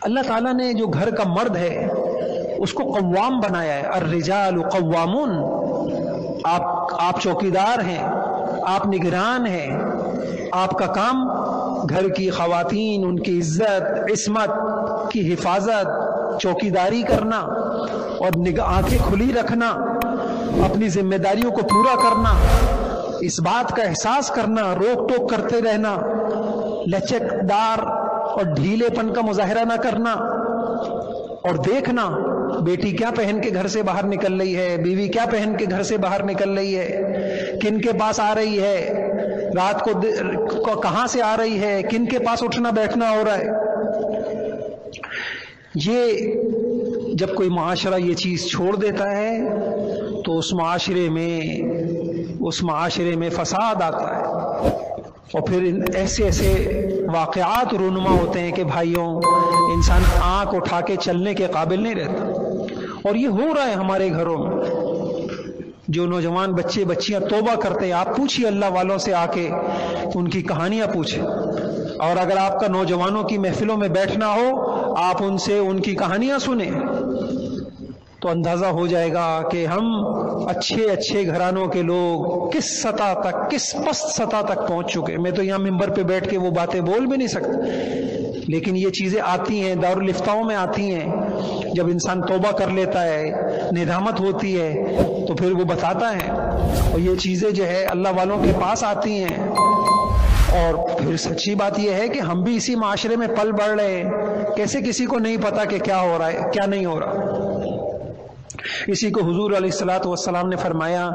اللہ تعالیٰ نے جو گھر کا مرد ہے اس کو قوام بنایا ہے. الرجال قوامون، آپ چوکیدار ہیں، آپ نگران ہیں. آپ کا کام گھر کی خواتین، ان کی عزت عصمت کی حفاظت، چوکیداری کرنا اور آنکھیں کھلی رکھنا، اپنی ذمہ داریوں کو پورا کرنا، اس بات کا احساس کرنا، روک ٹوک کرتے رہنا، لچکدار اور ڈھیلے پن کا مظاہرہ نہ کرنا، اور دیکھنا بیٹی کیا پہن کے گھر سے باہر نکل رہی ہے، بیوی کیا پہن کے گھر سے باہر نکل رہی ہے، کن کے پاس آ رہی ہے، رات کو کہاں سے آ رہی ہے، کن کے پاس اٹھنا بیٹھنا ہو رہا ہے. یہ جب کوئی معاشرہ یہ چیز چھوڑ دیتا ہے تو اس معاشرے میں فساد آتا ہے، اور پھر ایسے واقعات رونما ہوتے ہیں کہ بھائیوں انسان آنکھ اٹھا کے چلنے کے قابل نہیں رہتا. اور یہ ہو رہا ہے ہمارے گھروں میں. جو نوجوان بچے بچیاں توبہ کرتے ہیں، آپ پوچھیے اللہ والوں سے آ کے ان کی کہانیاں پوچھیں، اور اگر آپ کا نوجوانوں کی محفلوں میں بیٹھنا ہو آپ ان سے ان کی کہانیاں سنیں تو اندازہ ہو جائے گا کہ ہم اچھے گھرانوں کے لوگ کس سطح تک، کس پست سطح تک پہنچ چکے. میں تو یہاں ممبر پہ بیٹھ کے وہ باتیں بول بھی نہیں سکتا، لیکن یہ چیزیں آتی ہیں، دارالفتاؤں میں آتی ہیں. جب انسان توبہ کر لیتا ہے، ندامت ہوتی ہے، تو پھر وہ بتاتا ہے، اور یہ چیزیں جو ہے اللہ والوں کے پاس آتی ہیں. اور پھر سچی بات یہ ہے کہ ہم بھی اسی معاشرے میں پل بڑھ رہے ہیں. کیسے کسی کو نہیں پتا کہ کیا ہو رہا ہے کیا نہیں ہو رہا. اسی کو حضور علیہ الصلوۃ والسلام نے فرمایا